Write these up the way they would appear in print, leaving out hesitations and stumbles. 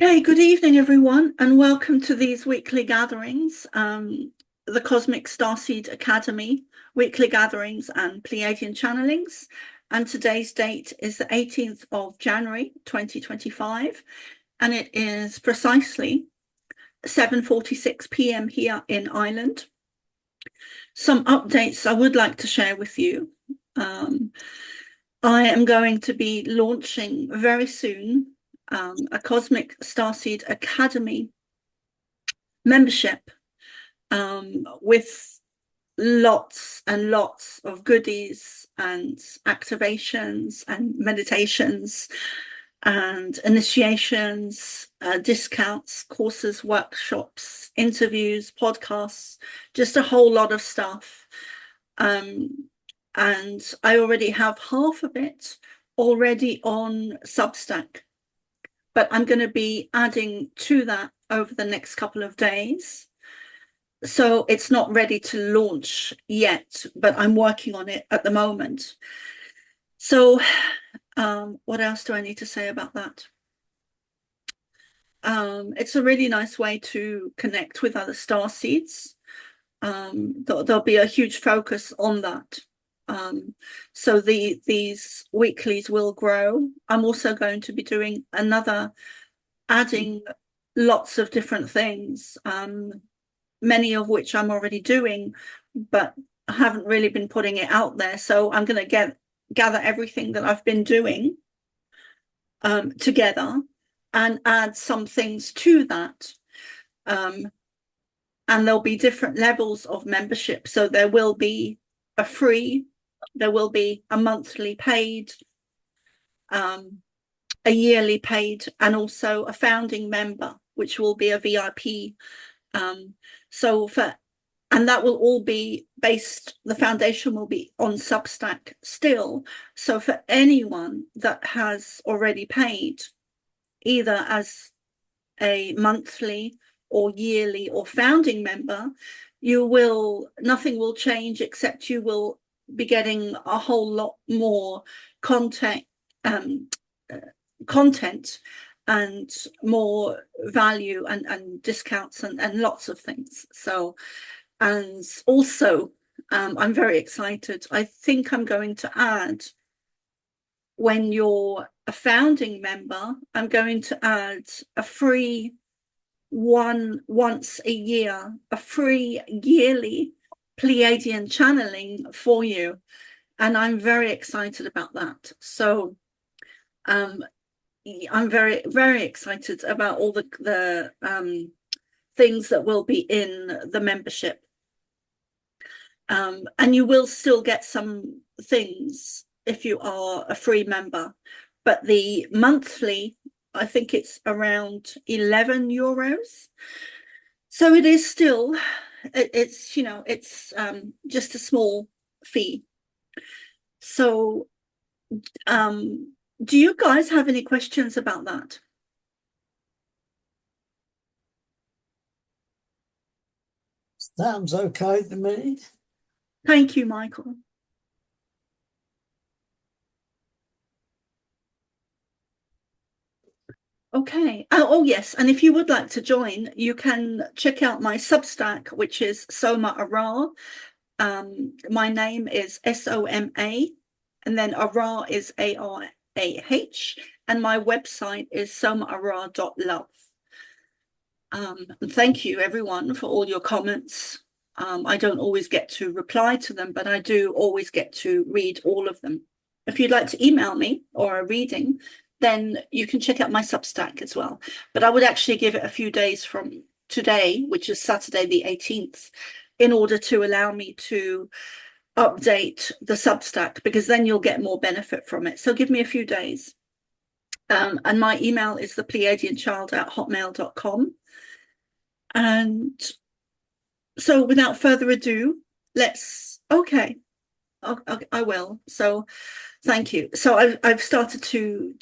Okay, good evening, everyone, and welcome to these weekly gatherings, the Cosmic Starseed Academy weekly gatherings and Pleiadian channelings. And today's date is the 18th of January, 2025, and it is precisely 7:46 p.m. here in Ireland. Some updates I would like to share with you. I am going to be launching very soon a Cosmic Starseed Academy membership with lots and lots of goodies and activations and meditations and initiations, discounts, courses, workshops, interviews, podcasts, just a whole lot of stuff. And I already have half of it already on Substack, but I'm going to be adding to that over the next couple of days. So it's not ready to launch yet, but I'm working on it at the moment. So what else do I need to say about that? It's a really nice way to connect with other star seeds. There'll be a huge focus on that. So these weeklies will grow. I'm also going to be doing adding lots of different things, many of which I'm already doing, but I haven't really been putting it out there. So I'm going to gather everything that I've been doing together and add some things to that. And there'll be different levels of membership. So there will be a free, there will be a monthly paid, a yearly paid, and also a founding member, which will be a VIP. And that will all be based, the foundation will be on Substack still. So for anyone that has already paid, either as a monthly or yearly or founding member, nothing will change, except you will be getting a whole lot more content and more value and discounts and lots of things. So, and also, I'm very excited. I think I'm going to add, when you're a founding member, I'm going to add a free once a year, a free yearly Pleiadian channeling for you. And I'm very excited about that. So I'm very, very excited about all the things that will be in the membership. And you will still get some things if you are a free member, but the monthly, I think it's around €11. So it is still, it's just a small fee. So do you guys have any questions about that? Sounds okay to me. Thank you, Michael. Okay. Oh, yes. And if you would like to join, you can check out my Substack, which is Soma Ara. My name is Soma, and then Ara is Arah, and my website is somaara.love. And thank you, everyone, for all your comments. I don't always get to reply to them, but I do always get to read all of them. If you'd like to email me or a reading, then you can check out my Substack as well. But I would actually give it a few days from today, which is Saturday the 18th, in order to allow me to update the Substack, because then you'll get more benefit from it. So give me a few days. And my email is thepleiadianchild@hotmail.com. And so without further ado, okay, I will. So thank you. So I've started to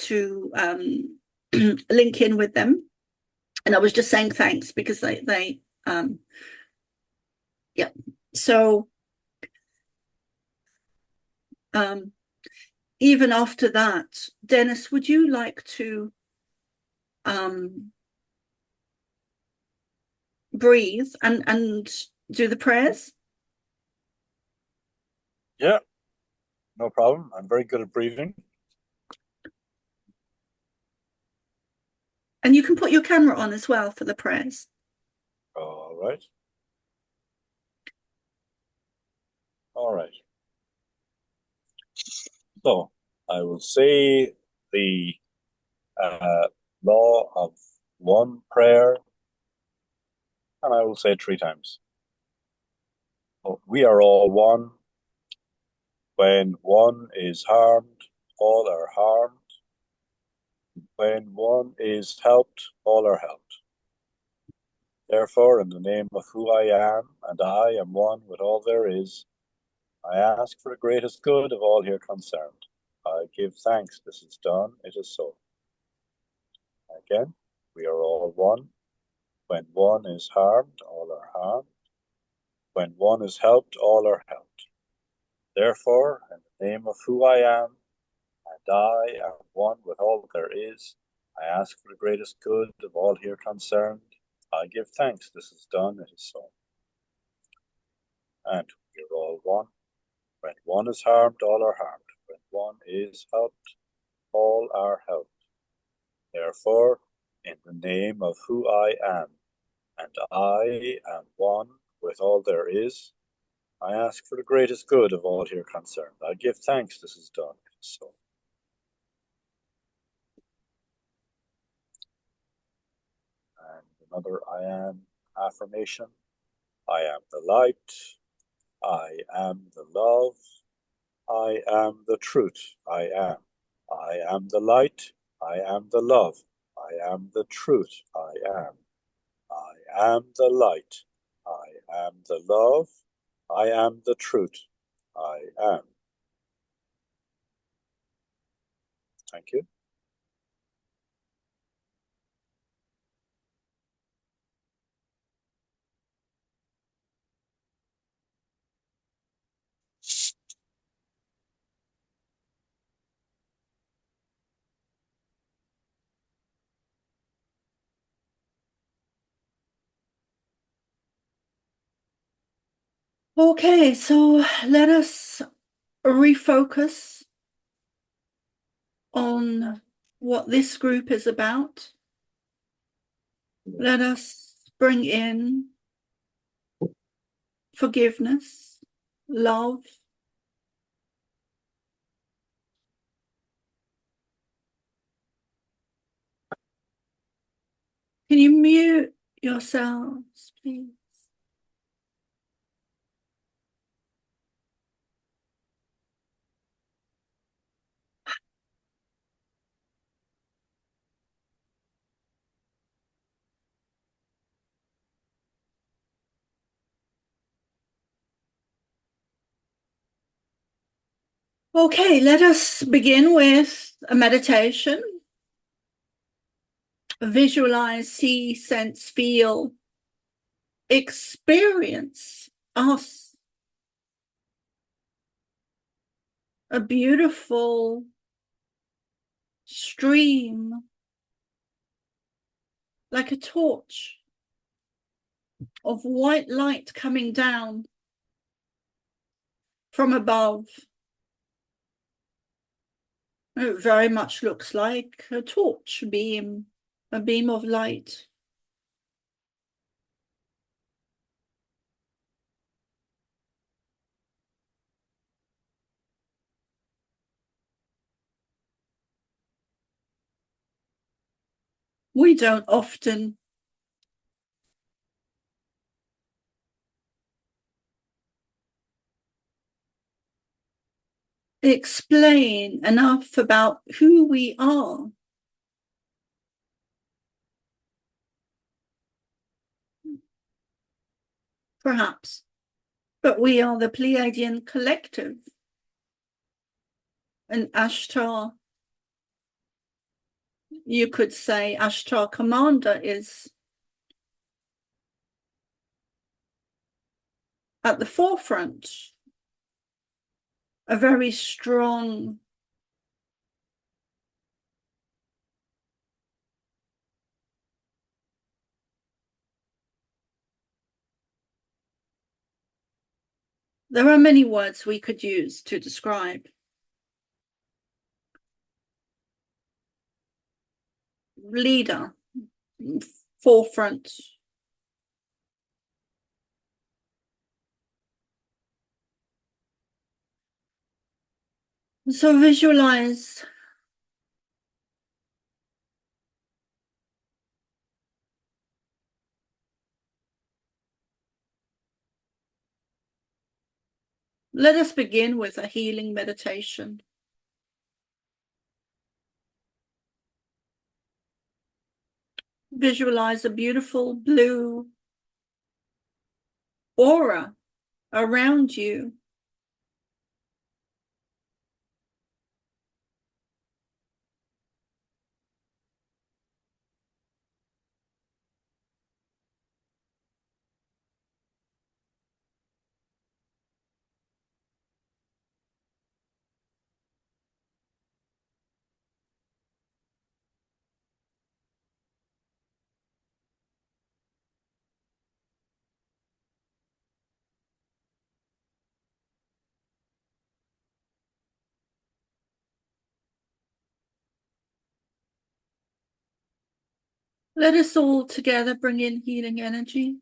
link in with them, and I was just saying thanks because they yeah. So even after that, Dennis, would you like to breathe and do the prayers? Yeah, no problem. I'm very good at breathing. And you can put your camera on as well for the prayers. All right. All right. So I will say the law of one prayer, and I will say it 3 times. So, we are all one. When one is harmed, all are harmed. When one is helped, all are helped. Therefore, in the name of who I am, and I am one with all there is, I ask for the greatest good of all here concerned. I give thanks this is done, it is so. Again, we are all one. When one is harmed, all are harmed. When one is helped, all are helped. Therefore, in the name of who I am, and I am one with all there is, I ask for the greatest good of all here concerned. I give thanks this is done, it is so. And we are all one. When one is harmed, all are harmed. When one is helped, all are helped. Therefore, in the name of who I am, and I am one with all there is, I ask for the greatest good of all here concerned. I give thanks this is done. So, and another I am affirmation. I am the light. I am the love. I am the truth. I am. I am the light. I am the love. I am the truth. I am. I am the light. I am the love. I am the truth. I am. Thank you. Okay, so let us refocus on what this group is about. Let us bring in forgiveness, love, can you mute yourselves, please? Okay, let us begin with a meditation. Visualize, see, sense, feel, experience us. A beautiful stream, like a torch of white light coming down from above. It very much looks like a torch beam, a beam of light. We don't often explain enough about who we are. Perhaps, but we are the Pleiadian collective. And Ashtar, you could say Ashtar Commander is at the forefront, a very strong There are many words we could use to describe. Leader, forefront. So visualize let us begin with a healing meditation. Visualize a beautiful blue aura around you. Let us all together bring in healing energy.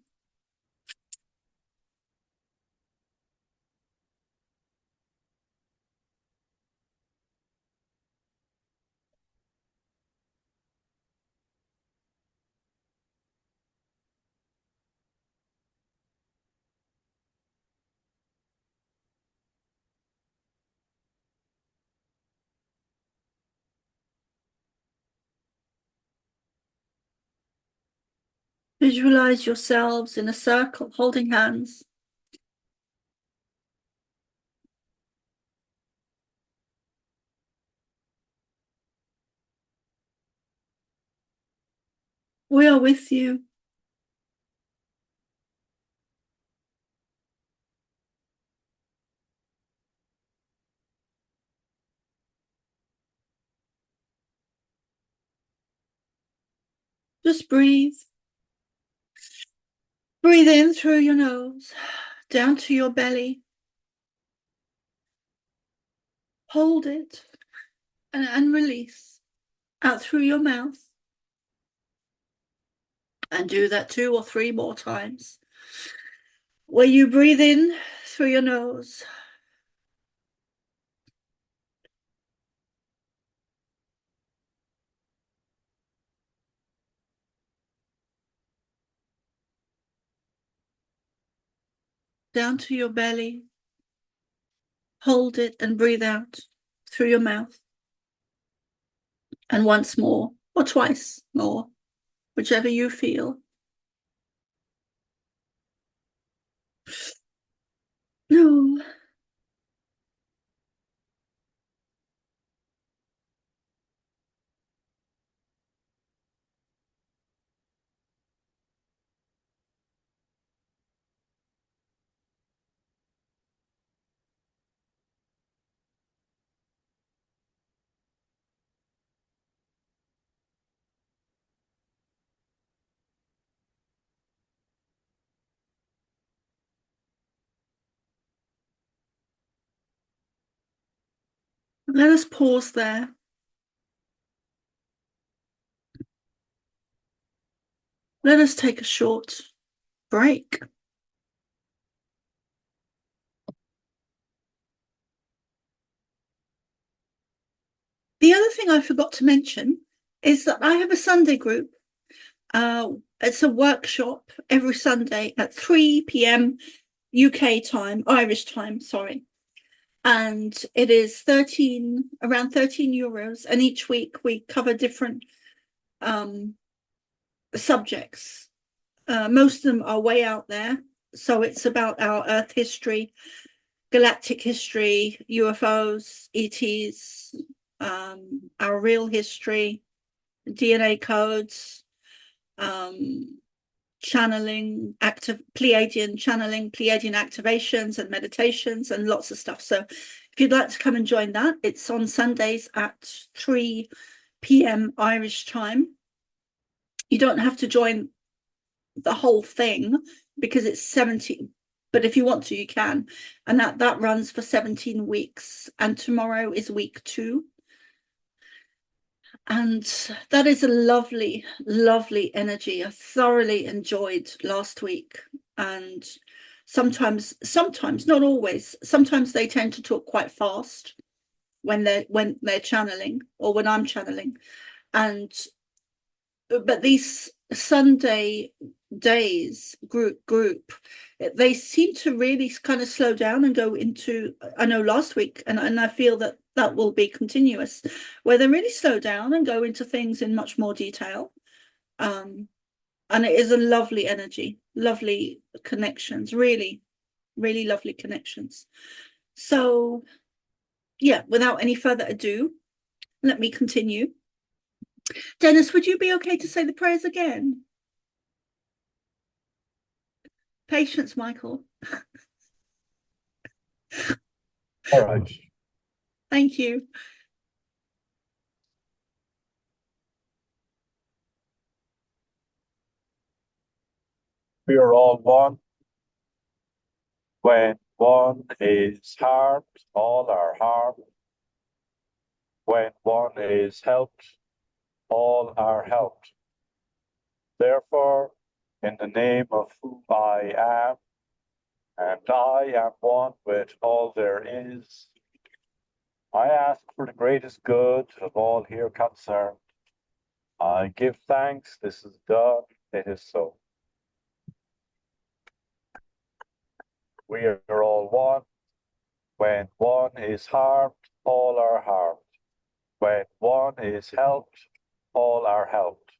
Visualize yourselves in a circle, holding hands. We are with you. Just breathe. Breathe in through your nose, down to your belly. Hold it and release out through your mouth. And do that 2 or 3 more times. Where you breathe in through your nose. Down to your belly. Hold it and breathe out through your mouth. And once more, or twice more, whichever you feel. No. Let us pause there. Let us take a short break. The other thing I forgot to mention is that I have a Sunday group. It's a workshop every Sunday at 3 p.m. UK time, Irish time, sorry. And it is around 13 euros. And each week we cover different subjects. Most of them are way out there. So it's about our Earth history, galactic history, UFOs, ETs, our real history, DNA codes, channeling, Pleiadian channeling, Pleiadian activations and meditations and lots of stuff. So if you'd like to come and join that, it's on Sundays at 3 p.m. Irish time. You don't have to join the whole thing because it's but if you want to, you can. And that runs for 17 weeks. And tomorrow is week 2. And that is a lovely, lovely energy. I thoroughly enjoyed last week. And sometimes, not always, sometimes they tend to talk quite fast when they're channeling, or when I'm channeling. But these Sunday days group, they seem to really kind of slow down and go into, I know last week, and I feel that will be continuous, where they really slow down and go into things in much more detail. And it is a lovely energy, lovely connections, really, really lovely connections. So yeah, without any further ado, let me continue. Dennis, would you be okay to say the prayers again? Patience, Michael. All right. Thank you. We are all one. When one is harmed, all are harmed. When one is helped, all are helped. Therefore, in the name of who I am, and I am one with all there is, I ask for the greatest good of all here concerned. I give thanks, this is done, it is so. We are all one. When one is harmed, all are harmed. When one is helped, all are helped.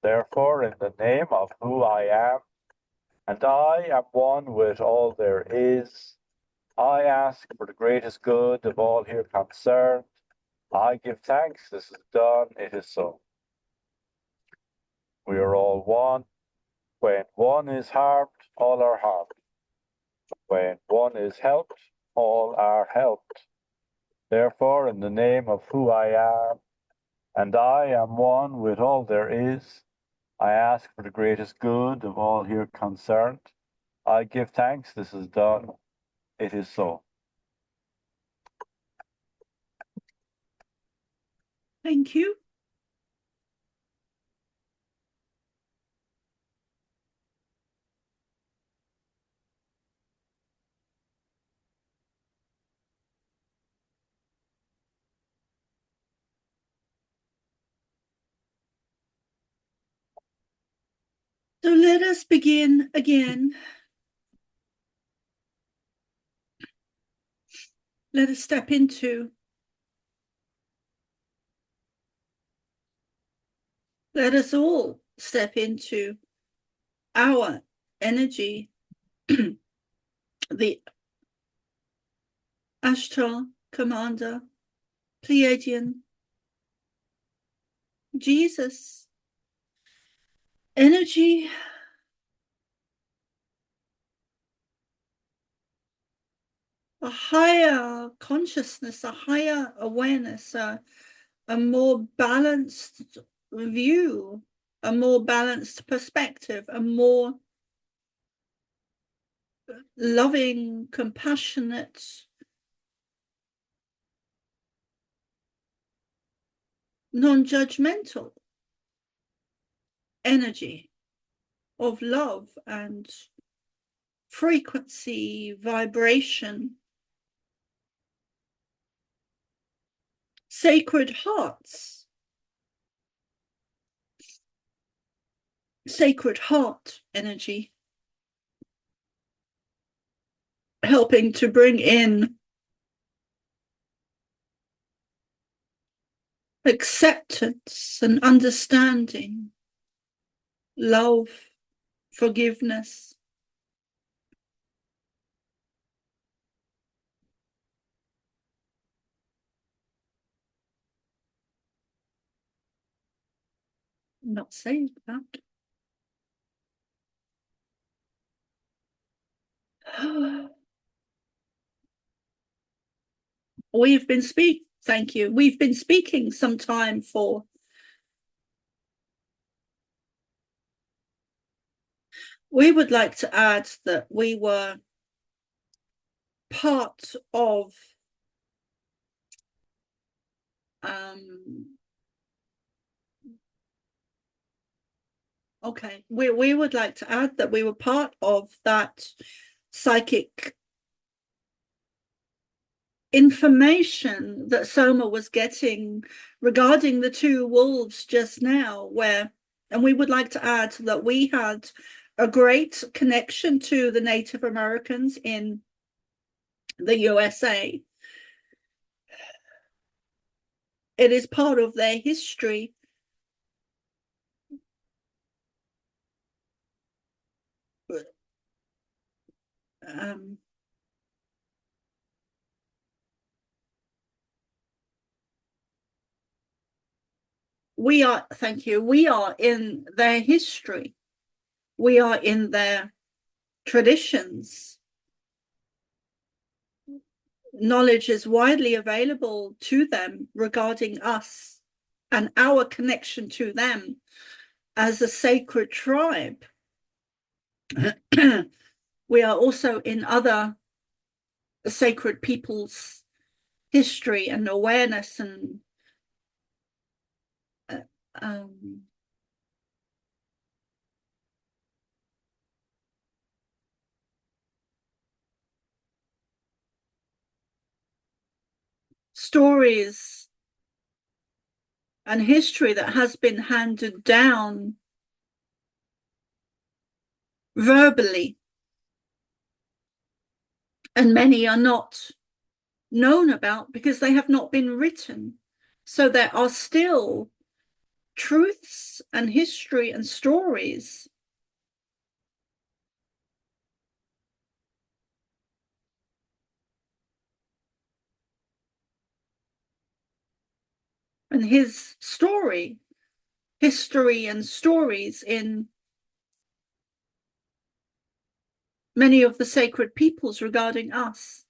Therefore, in the name of who I am, and I am one with all there is, I ask for the greatest good of all here concerned. I give thanks, this is done, it is so. We are all one. When one is harmed, all are harmed. When one is helped, all are helped. Therefore, in the name of who I am, and I am one with all there is, I ask for the greatest good of all here concerned. I give thanks, this is done, it is so. Thank you. So let us begin again. Let us step into, let us all step into our energy, the Ashtar Commander, Pleiadian, Jesus, energy, a higher consciousness, a higher awareness, a more balanced view, a more balanced perspective, a more loving, compassionate, non-judgmental energy of love and frequency, vibration. Sacred hearts, sacred heart energy, helping to bring in acceptance and understanding, love, forgiveness. I'm not saying that. Thank you. We've been speaking some time for we would like to add that we were part of okay, we would like to add that we were part of that psychic information that Soma was getting regarding the two wolves just now, and we would like to add that we had a great connection to the Native Americans in the USA. It is part of their history. Thank you, we are in their history. We are in their traditions. Knowledge is widely available to them regarding us and our connection to them as a sacred tribe. We are also in other sacred people's history and awareness and stories and history that has been handed down verbally, and many are not known about because they have not been written. So there are still truths and history and stories and his story, history and stories in many of the sacred peoples regarding us.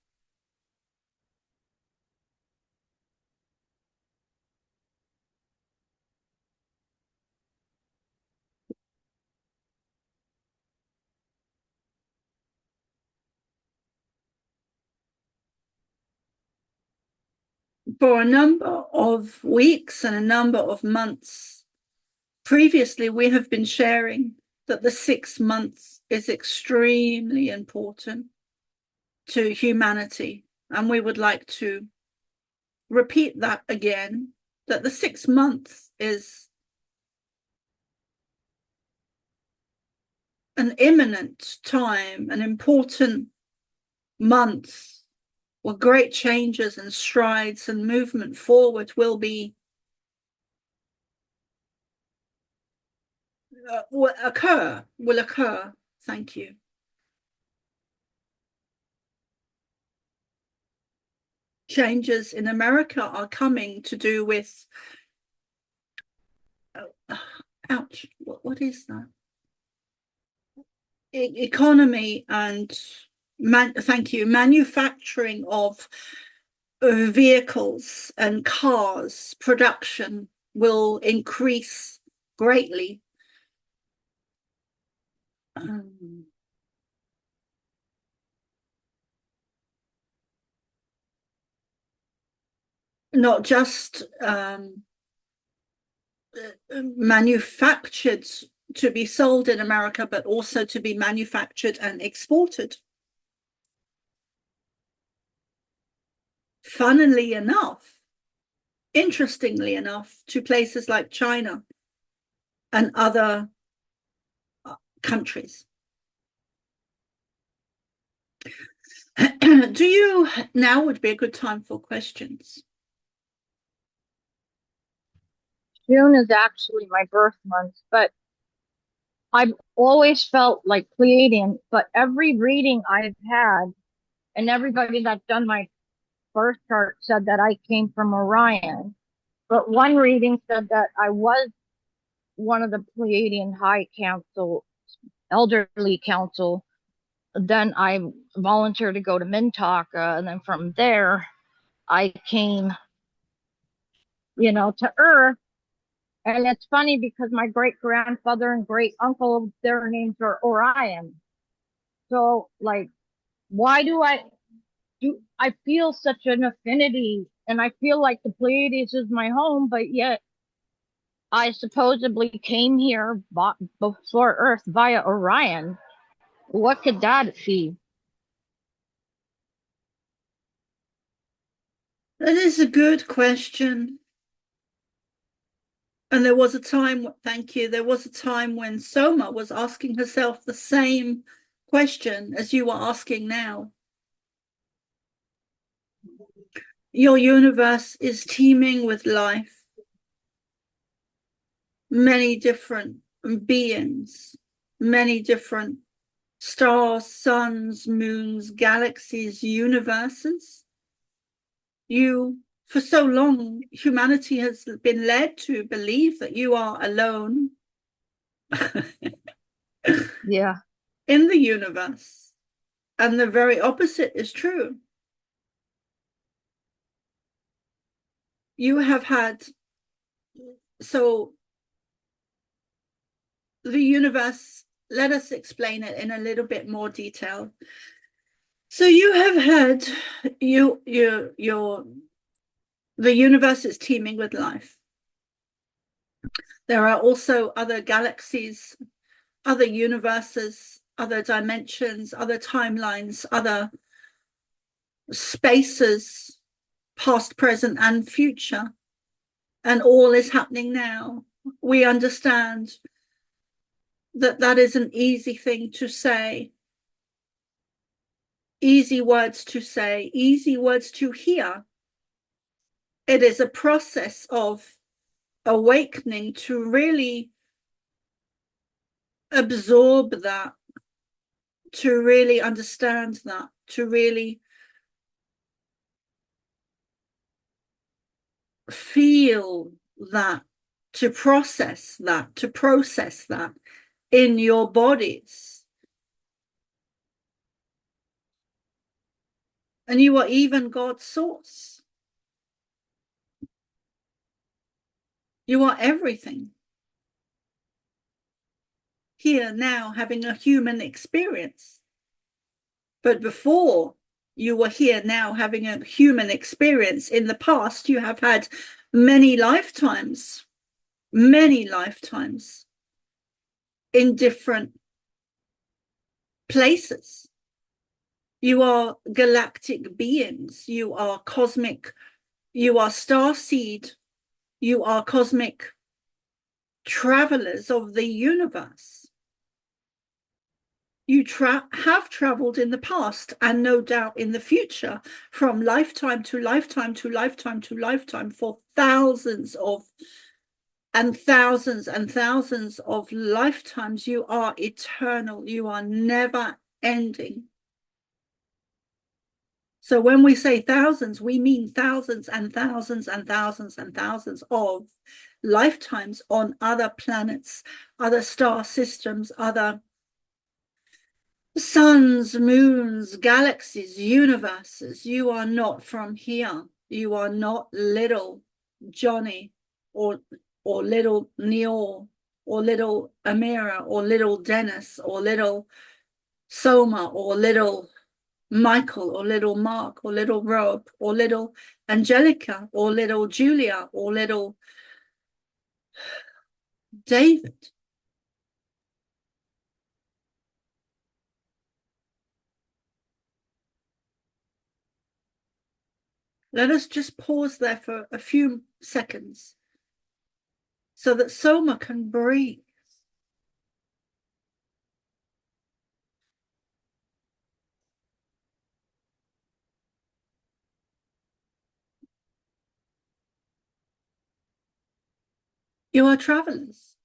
For a number of weeks and a number of months previously, we have been sharing that the 6 months is extremely important to humanity. And we would like to repeat that again, that the 6 months is an imminent time, an important month where great changes and strides and movement forward will occur. Thank you. Changes in America are coming to do with ouch, what is that? Economy and thank you, manufacturing of vehicles and cars production will increase greatly. Not just manufactured to be sold in America, but also to be manufactured and exported. Funnily enough, interestingly enough, to places like China and other countries. Now would be a good time for questions. June is actually my birth month, but I've always felt like Pleiadian, but every reading I've had and everybody that's done my birth chart said that I came from Orion. But one reading said that I was one of the Pleiadian High Council, Elderly Council. Then I volunteered to go to Mintaka, and then from there I came, to Earth. And it's funny because my great grandfather and great uncle, their names are Orion. So, like, why do I I feel such an affinity, and I feel like the Pleiades is my home, but yet I supposedly came here before Earth via Orion. What could that be? That is a good question. And there was a time, thank you, there was a time when Soma was asking herself the same question as you are asking now. Your universe is teeming with life, many different beings, many different stars, suns, moons, galaxies, universes. For so long, humanity has been led to believe that you are alone Yeah. in the universe. And the very opposite is true. You have had, so the universe, let us explain it in a little bit more detail. So you have had, the universe is teeming with life. There are also other galaxies, other universes, other dimensions, other timelines, other spaces, past, present, and future. And all is happening now. We understand that that is an easy thing to say, easy words to say, easy words to hear. It is a process of awakening to really absorb that, to really understand that, to really feel that, to process that in your bodies. And you are even God's source. You are everything. Here now, having a human experience. But before you were here now having a human experience, in the past, you have had many lifetimes in different places. You are galactic beings. You are cosmic. You are starseed. You are cosmic travelers of the universe. You have traveled in the past and no doubt in the future, from lifetime to lifetime to lifetime to lifetime, for thousands and thousands of lifetimes. You are eternal. You are never ending. So when we say thousands, we mean thousands and thousands and thousands and thousands of lifetimes on other planets, other star systems, other suns, moons, galaxies, universes. You are not from here. You are not little Johnny or little Neil or little Amira or little Dennis or little Soma or little Michael or little Mark or little Rob or little Angelica or little Julia or little David. Let us just pause there for a few seconds so that Soma can breathe. You are travelers.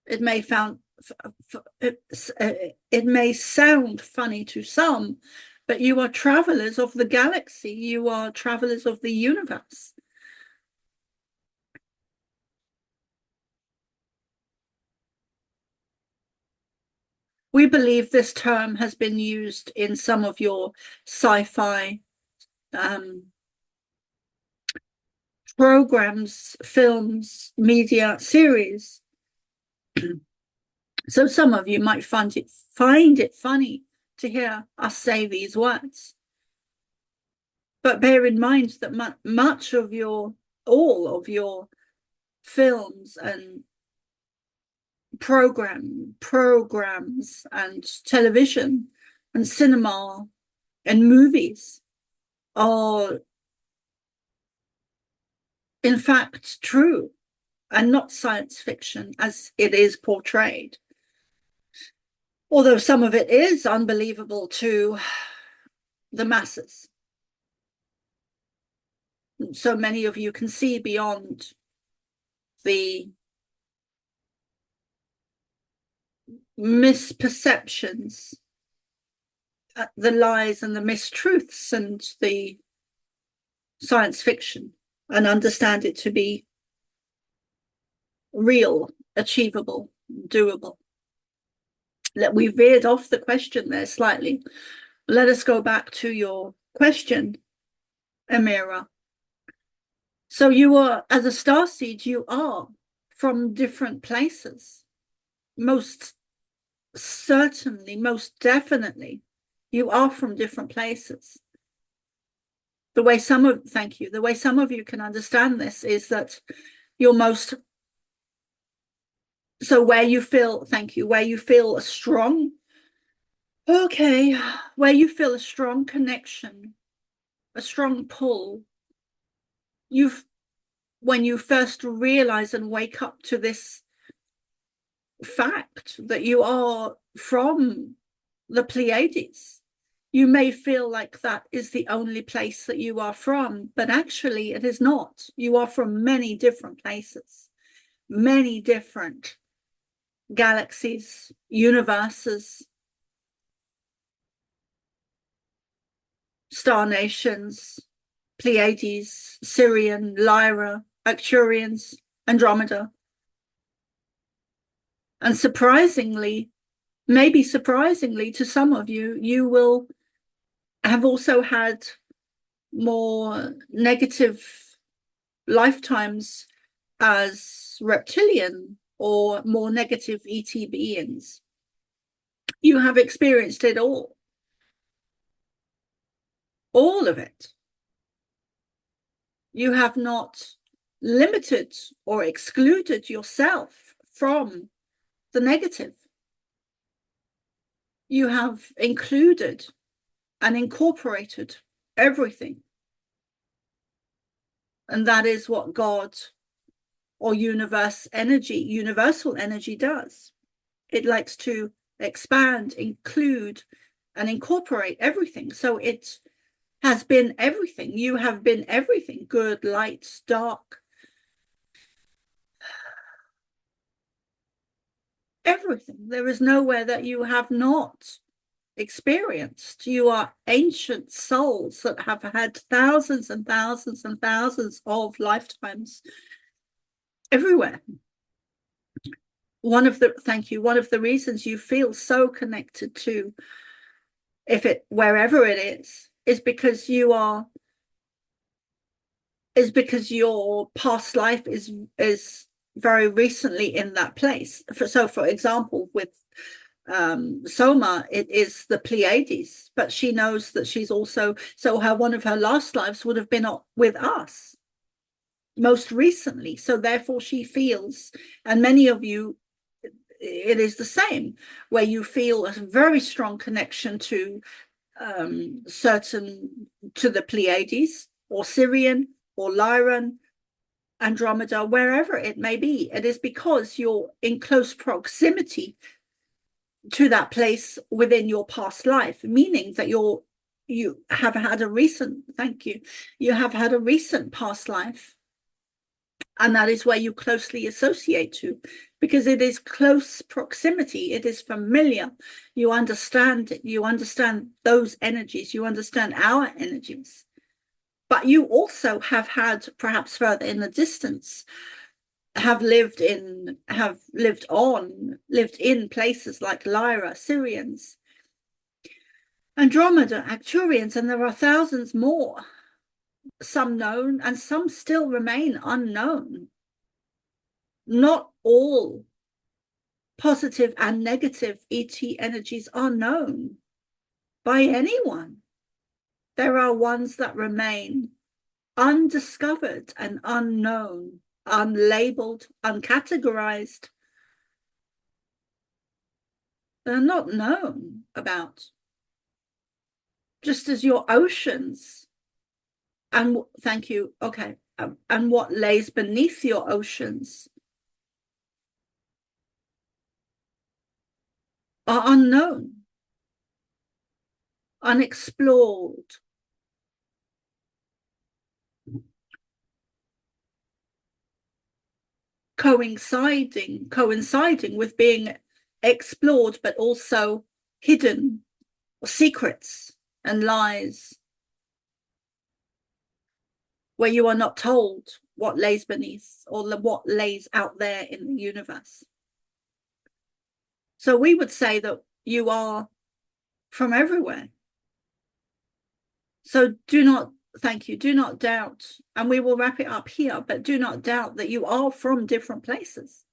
It may sound funny to some, but you are travelers of the galaxy. You are travelers of the universe. We believe this term has been used in some of your sci-fi programs, films, media series. So some of you might find it funny to hear us say these words. But bear in mind that much of all of your films and programs and television and cinema and movies are in fact true and not science fiction as it is portrayed. Although some of it is unbelievable to the masses. So many of you can see beyond the misperceptions, the lies and the mistruths and the science fiction, and understand it to be real, achievable, doable. We veered off the question there slightly. Let us go back to your question, Amira. So you are, as a starseed, you are from different places. Most certainly, most definitely, you are from different places. The way some of you can understand this is that you're most, so where you feel a strong, where you feel a strong connection, a strong pull, when you first realize and wake up to this fact that you are from the Pleiades, you may feel like that is the only place that you are from, but actually it is not. You are from many different places, many different galaxies, universes, star nations, Pleiades, Sirian, Lyra, Arcturians, Andromeda. And surprisingly, maybe surprisingly to some of you, you will have also had more negative lifetimes as reptilian or more negative ET beings. You have experienced it all of it. You have not limited or excluded yourself from the negative. You have included and incorporated everything. And that is what God or universal energy does. It likes to expand, include, and incorporate everything. So it has been everything. You have been everything, good, light, dark, everything. There is nowhere that you have not experienced. You are ancient souls that have had thousands and thousands and thousands of lifetimes everywhere. One of the reasons you feel so connected to wherever it is because your past life is very recently in that place. So for example, with Soma, it is the Pleiades, but she knows that she's also, so one of her last lives would have been with us most recently. So therefore she feels, and many of you, it is the same, where you feel a very strong connection to the Pleiades or Sirian or Lyran, Andromeda, wherever it may be. It is because you're in close proximity to that place within your past life, meaning that you have had a recent past life, and that is where you closely associate to, because it is close proximity, it is familiar. You understand it, you understand those energies, you understand our energies. But you also have had, perhaps further in the distance, have lived in places like Lyra, Sirians, Andromeda, Arcturians, and there are thousands more, some known and some still remain unknown. Not all positive and negative ET energies are known by anyone. There are ones that remain undiscovered and unknown, unlabeled, uncategorized. They're not known about. Just as your oceans, and thank you, okay, and what lays beneath your oceans are unknown, unexplored. Coinciding with being explored, but also hidden, secrets and lies, where you are not told what lays beneath or what lays out there in the universe. So we would say that you are from everywhere. So do not, thank you, do not doubt, and we will wrap it up here, but do not doubt that you are from different places.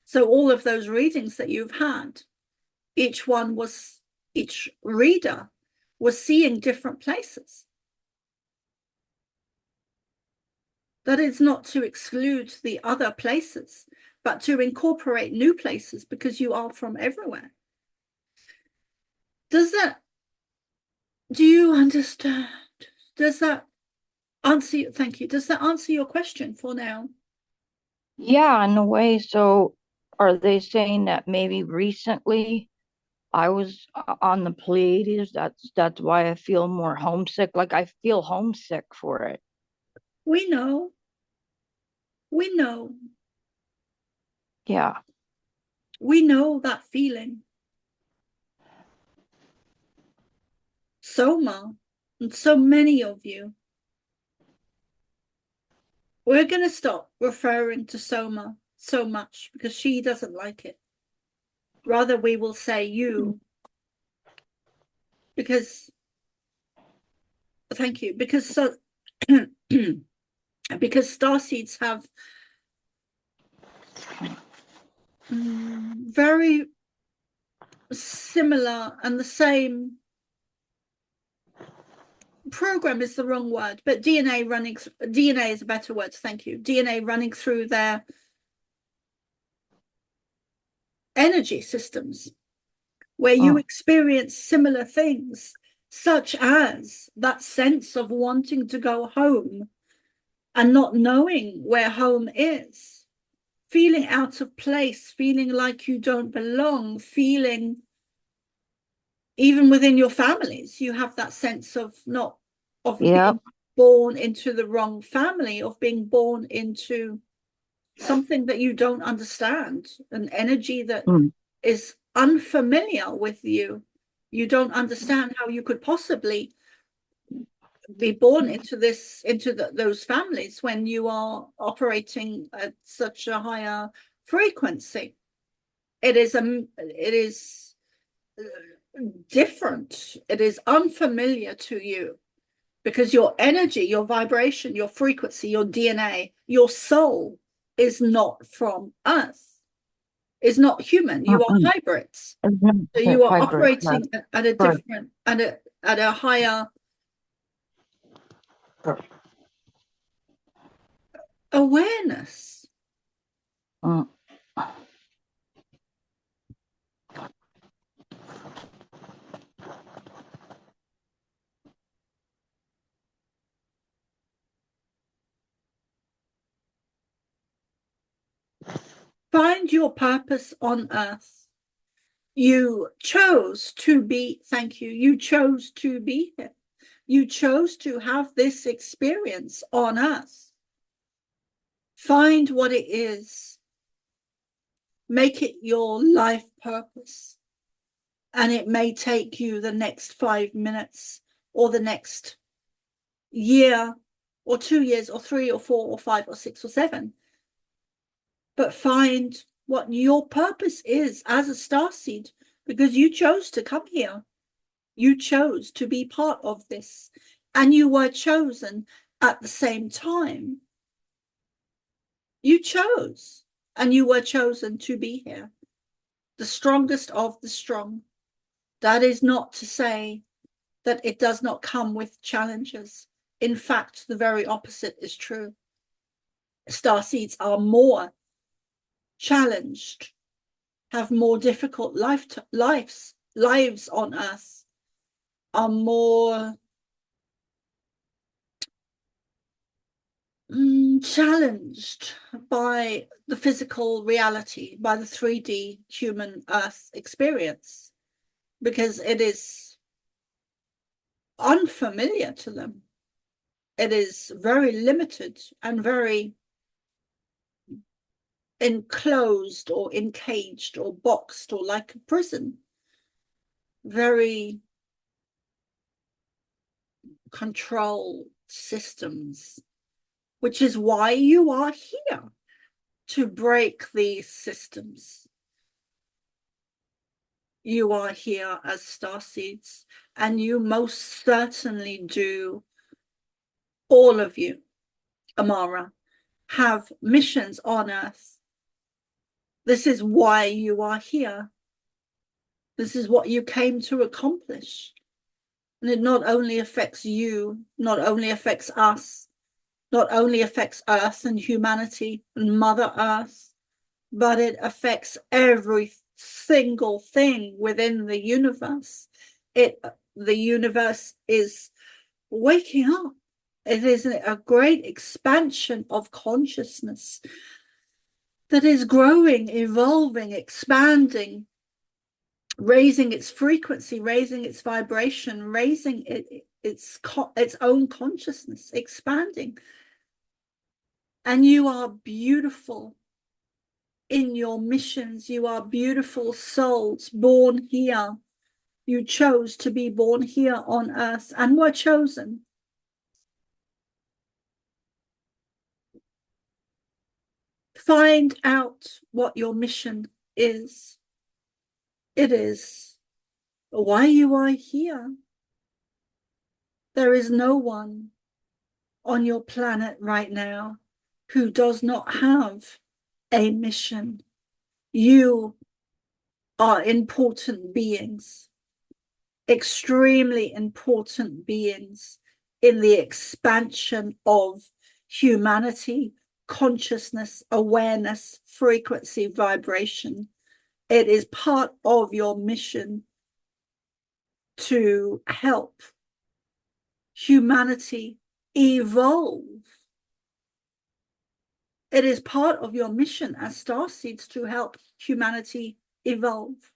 So all of those readings that you've had, each reader was seeing different places. That is not to exclude the other places, but to incorporate new places, because you are from everywhere. Do you understand? Does that answer you? Thank you. Does that answer your question for now? Yeah, in a way. So are they saying that maybe recently I was on the Pleiades? That's why I feel more homesick. Like I feel homesick for it. We know. We know. Yeah. We know that feeling. Soma, and so many of you. We're going to stop referring to Soma so much because she doesn't like it. Rather, we will say you. Because, thank you, because because starseeds have very similar and the same program is the wrong word, but DNA is a better word, thank you. DNA running through their energy systems, where you experience similar things, such as that sense of wanting to go home and not knowing where home is, feeling out of place, feeling like you don't belong, feeling even within your families, you have that sense of being born into the wrong family, of being born into something that you don't understand, an energy that is unfamiliar with you. You don't understand how you could possibly be born into those families when you are operating at such a higher frequency. It is different. It is unfamiliar to you because your energy, your vibration, your frequency, your DNA, your soul is not from Earth, is not human. You are hybrids. So you are operating at a different, at a higher awareness. Find your purpose on Earth. You chose to be, thank you, you chose to be here. You chose to have this experience on Earth. Find what it is. Make it your life purpose. And it may take you the next 5 minutes or the next year or 2 years or 3 or 4 or 5 or 6 or 7. But find what your purpose is as a starseed, because you chose to come here. You chose to be part of this, and you were chosen at the same time. You chose, and you were chosen to be here. The strongest of the strong. That is not to say that it does not come with challenges. In fact, the very opposite is true. Starseeds are more challenged, have more difficult lives on Earth, are more challenged by the physical reality, by the 3D human Earth experience, because it is unfamiliar to them. It is very limited and very enclosed or encaged or boxed or like a prison. Very control systems, which is why you are here, to break these systems. You are here as starseeds, and you most certainly do, all of you, Amara, have missions on Earth. This is why you are here. This is what you came to accomplish. And it not only affects you, not only affects us, not only affects Earth and humanity and Mother Earth, but it affects every single thing within the universe. The universe is waking up. It is a great expansion of consciousness that is growing, evolving, expanding, raising its frequency, raising its vibration, raising its own consciousness, expanding. And you are beautiful in your missions. You are beautiful souls born here. You chose to be born here on Earth and were chosen. Find out what your mission is. It is why you are here. There is no one on your planet right now who does not have a mission. You are important beings, extremely important beings in the expansion of humanity, consciousness, awareness, frequency, vibration. It is part of your mission to help humanity evolve. It is part of your mission as starseeds to help humanity evolve.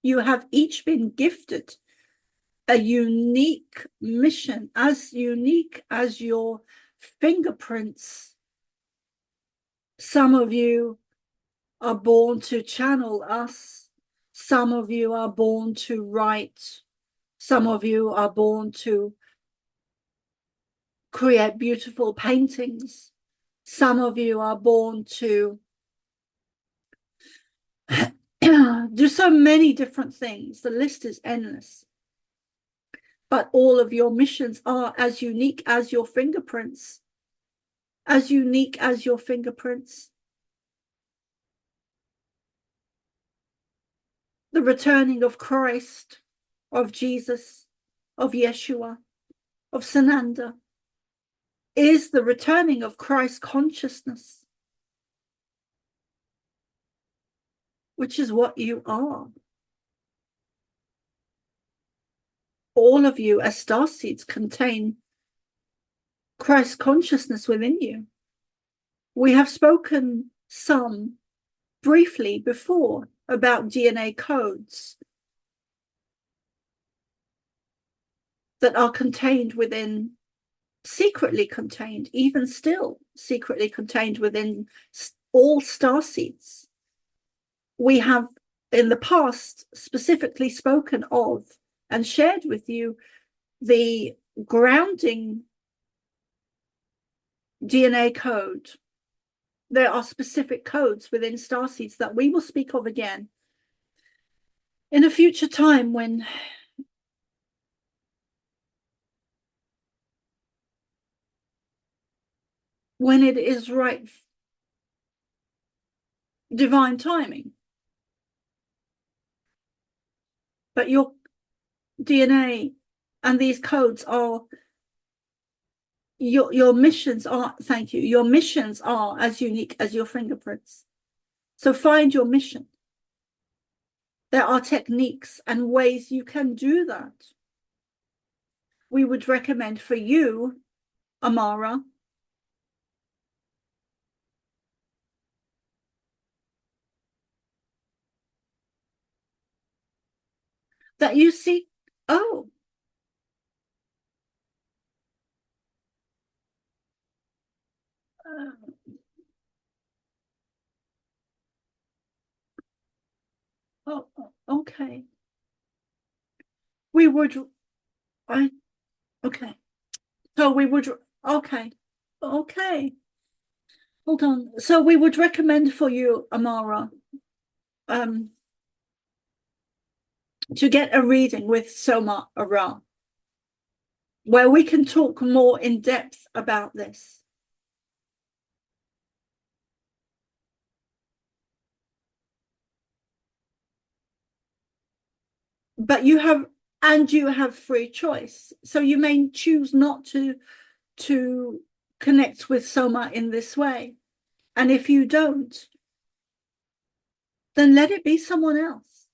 You have each been gifted a unique mission, as unique as your fingerprints. Some of you are born to channel us. Some of you are born to write. Some of you are born to create beautiful paintings. Some of you are born to do so many different things. The list is endless. But all of your missions are as unique as your fingerprints. As unique as your fingerprints. The returning of Christ, of Jesus, of Yeshua, of Sananda, is the returning of Christ consciousness, which is what you are. All of you as starseeds contain Christ consciousness within you. We have spoken some briefly before about DNA codes that are contained within, secretly contained, even still secretly contained within all starseeds. We have in the past specifically spoken of and shared with you the grounding DNA code. There are specific codes within starseeds that we will speak of again in a future time when it is right, divine timing. But your DNA And these codes are your missions are, thank you, your missions are as unique as your fingerprints. So find your mission. There are techniques and ways you can do that. We would recommend for you, Amara, that you see, oh, oh, okay. We would, okay. So we would, okay. Hold on. So we would recommend for you, Amara, to get a reading with Soma Ara, where we can talk more in depth about this. But you have free choice. So you may choose not to connect with Soma in this way. And if you don't, then let it be someone else.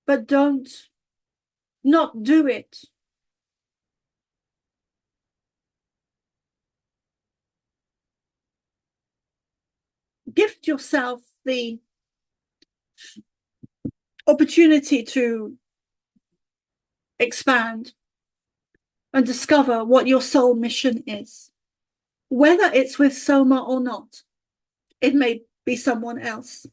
But don't not do it. Gift yourself the opportunity to expand and discover what your soul mission is. Whether it's with Soma or not, it may be someone else.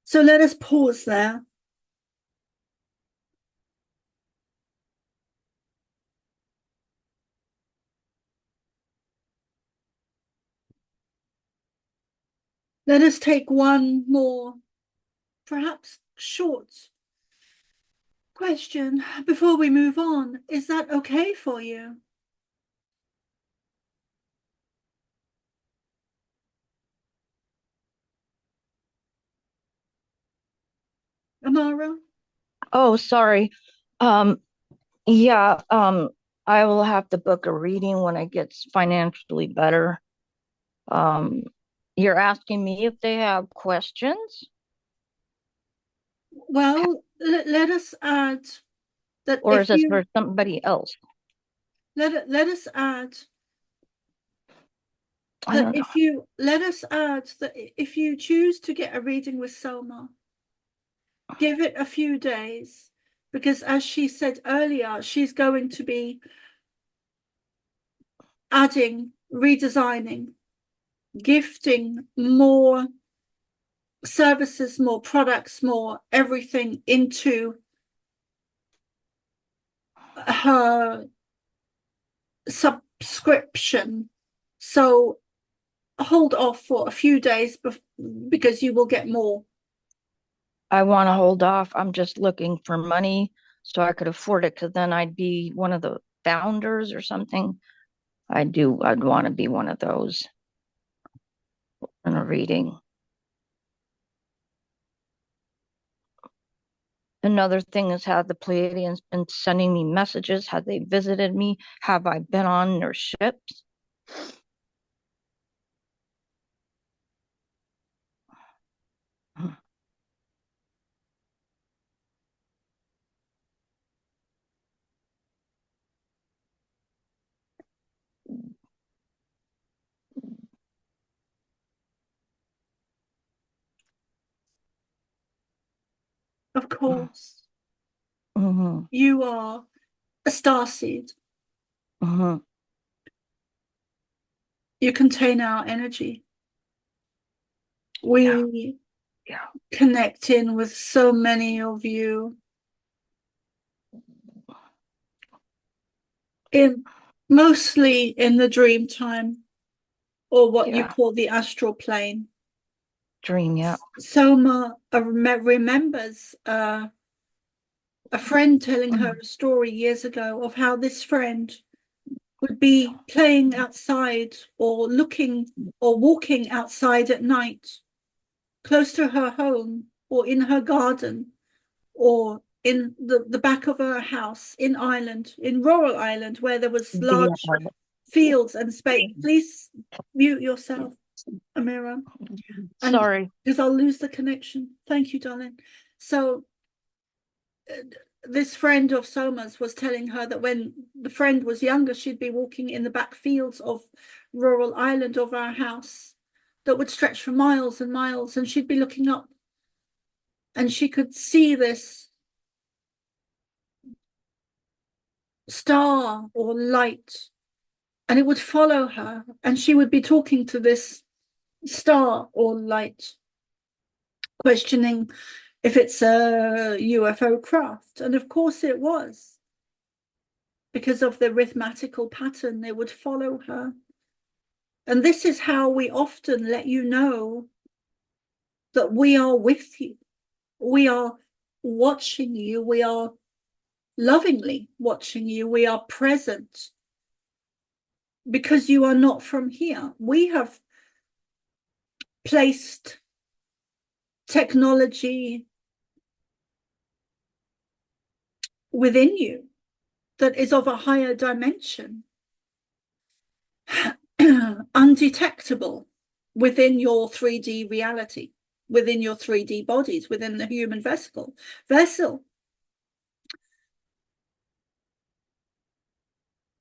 So let us pause there. Let us take one more, perhaps short question before we move on. Is that okay for you? Amara? Oh, sorry. Yeah, I will have to book a reading when it gets financially better. You're asking me if they have questions? Well, let us add that Or if is this you for somebody else? let us add I that don't know. if you let us add that if you choose to get a reading with Selma, give it a few days, because as she said earlier, she's going to be adding, redesigning, gifting more services, more products, more everything into her subscription. So hold off for a few days because you will get more. I want to hold off. I'm just looking for money so I could afford it, because then I'd be one of the founders or something. I'd want to be one of those in a reading. Another thing is, have the Pleiadians been sending me messages? Have they visited me? Have I been on their ships? Of course, Mm-hmm. you are a starseed. Mm-hmm. You contain our energy. We Yeah. connect in with so many of you mostly in the dream time, or what you Yeah. call the astral plane. Dream, yeah. Soma remembers a friend telling her a story years ago of how this friend would be playing outside or looking or walking outside at night close to her home, or in her garden, or in the back of her house in Ireland, in rural Ireland, where there was large fields and space. Please mute yourself, Amira. Sorry. Because I'll lose the connection. Thank you, darling. So this friend of Soma's was telling her that when the friend was younger, she'd be walking in the back fields of rural Ireland of our house that would stretch for miles and miles, and she'd be looking up and she could see this star or light, and it would follow her, and she would be talking to this star or light, questioning if it's a UFO craft. And of course it was, because of the arithmetical pattern, they would follow her. And this is how we often let you know that we are with you. We are watching you. We are lovingly watching you. We are present because you are not from here. We have placed technology within you that is of a higher dimension, undetectable within your 3D reality, within your 3D bodies, within the human vessel.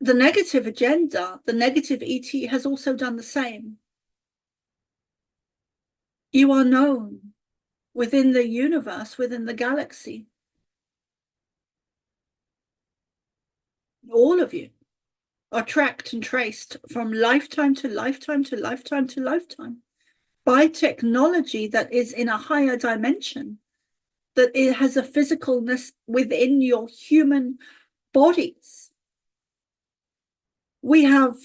The negative agenda, the negative ET has also done the same. You are known within the universe, within the galaxy. All of you are tracked and traced from lifetime to lifetime to lifetime to lifetime by technology that is in a higher dimension, that it has a physicalness within your human bodies. We have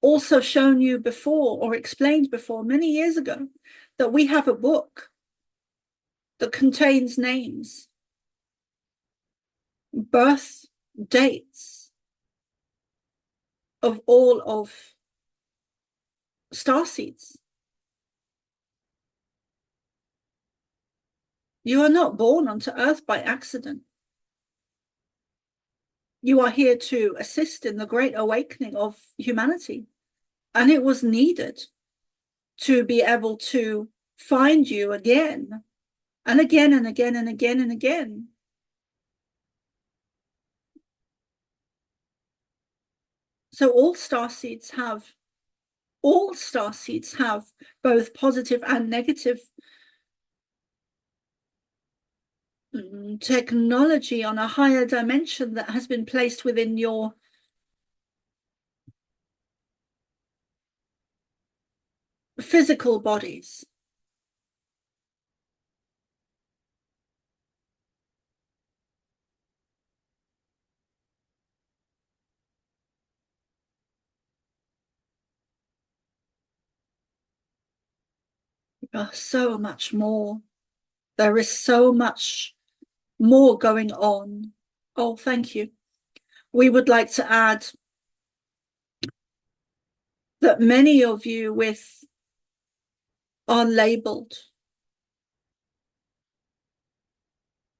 also shown you before, or explained before many years ago, that we have a book that contains names, birth dates of all of starseeds. You are not born onto Earth by accident. You are here to assist in the great awakening of humanity. And it was needed to be able to find you again and again and again and again and again. So all starseeds have both positive and negative technology on a higher dimension that has been placed within your physical bodies. So much more. There is so much more going on. Oh, thank you. We would like to add that many of you are labeled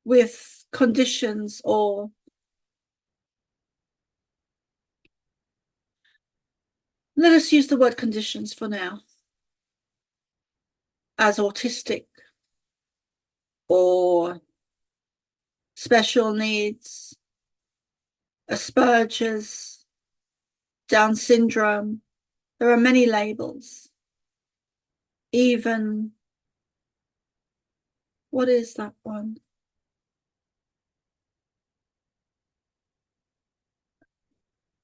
with conditions, or let us use the word conditions for now, as autistic or special needs, Asperger's, Down syndrome. There are many labels. Even, what is that one?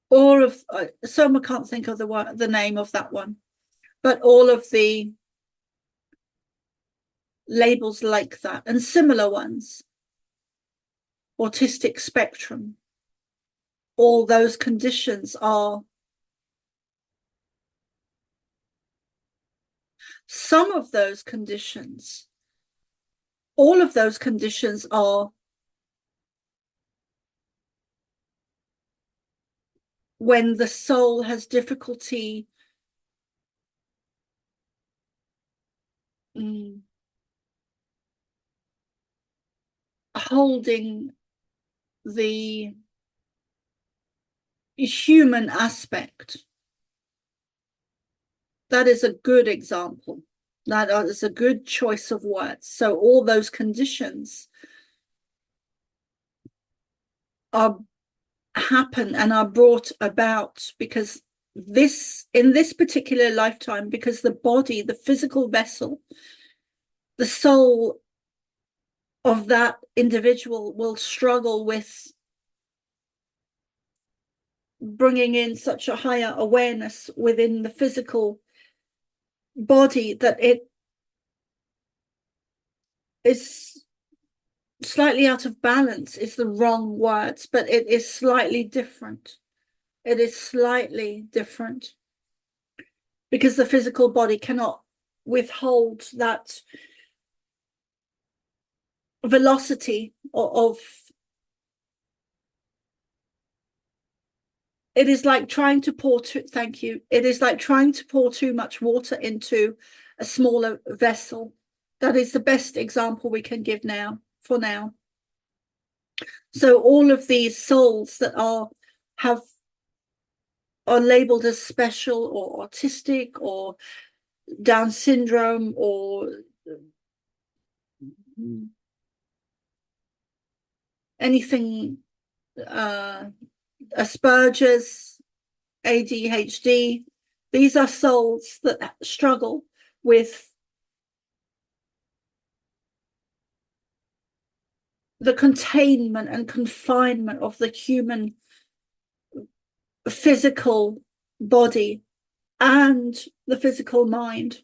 All of, Soma can't think of the name of that one, but all of the labels like that and similar ones, autistic spectrum, all those conditions are, some of those conditions, all of those conditions are when the soul has difficulty holding the human aspect. That is a good example. That is a good choice of words. So all those conditions happen and are brought about because in this particular lifetime, because the body, the physical vessel, the soul of that individual will struggle with bringing in such a higher awareness within the physical body that it is slightly out of balance is the wrong words, but it is slightly different. It is slightly different because the physical body cannot withhold that velocity of it is like trying to pour thank you. It is like trying to pour too much water into a smaller vessel. That is the best example we can give now, for now. So all of these souls that are labeled as special or autistic or Down syndrome or anything, Asperger's, ADHD, these are souls that struggle with the containment and confinement of the human physical body and the physical mind.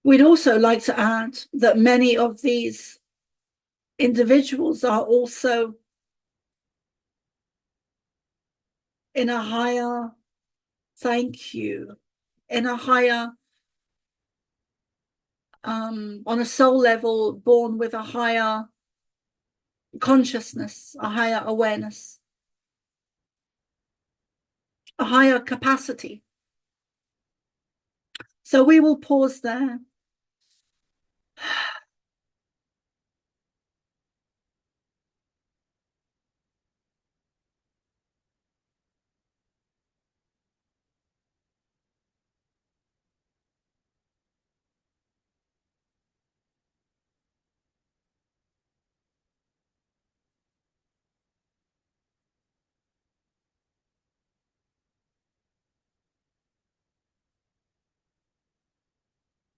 We'd also like to add that many of these individuals are also in a higher, thank you, in a higher, on a soul level, born with a higher consciousness, a higher awareness, a higher capacity. So we will pause there.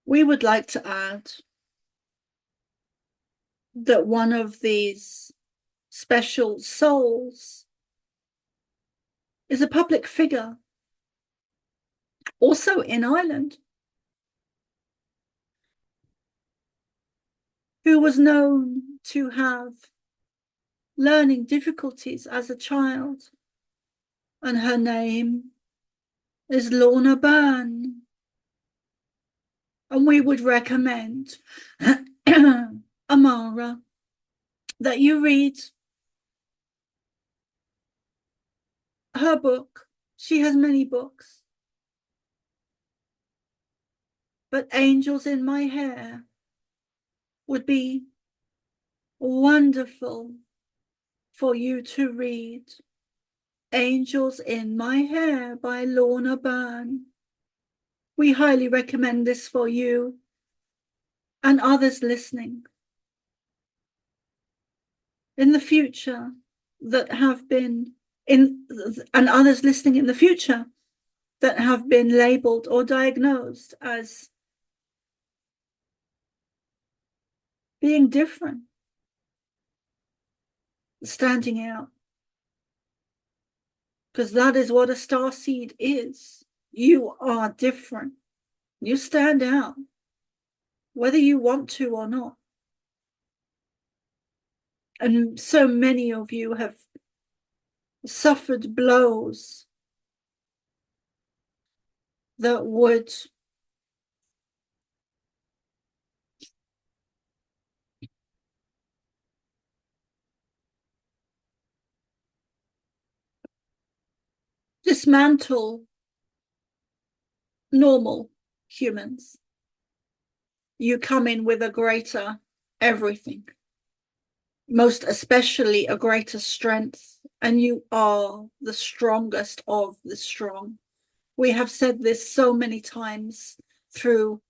We would like to add that one of these special souls is a public figure, also in Ireland, who was known to have learning difficulties as a child, and her name is Lorna Byrne. And we would recommend, Amara, that you read her book. She has many books, but Angels in My Hair would be wonderful for you to read. Angels in My Hair by Lorna Byrne. We highly recommend this for you and others listening in the future that have been and others listening in the future that have been labeled or diagnosed as being different, standing out. Because that is what a starseed is. You are different. You stand out, whether you want to or not. And so many of you have suffered blows that would dismantle normal humans. You come in with a greater everything, most especially a greater strength, and you are the strongest of the strong. We have said this so many times through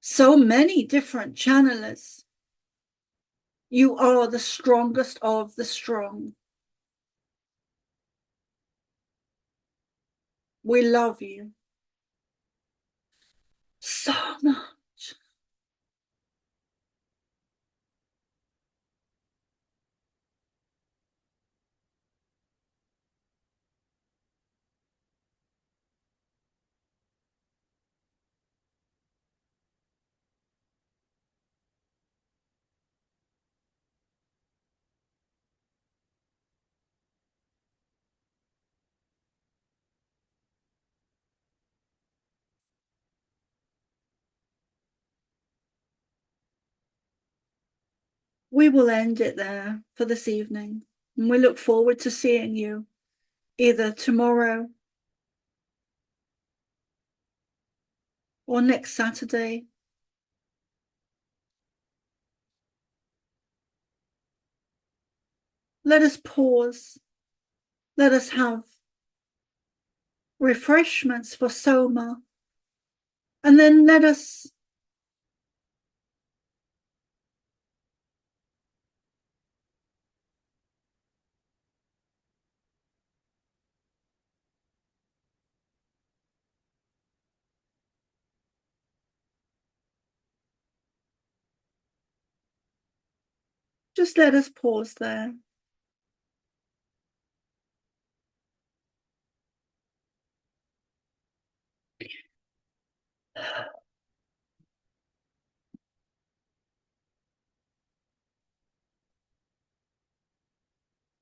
so many different channelers. You are the strongest of the strong. We love you so much. We will end it there for this evening, and we look forward to seeing you either tomorrow or next Saturday. Let us pause. Let us have refreshments for Soma, and then let us just let us pause there.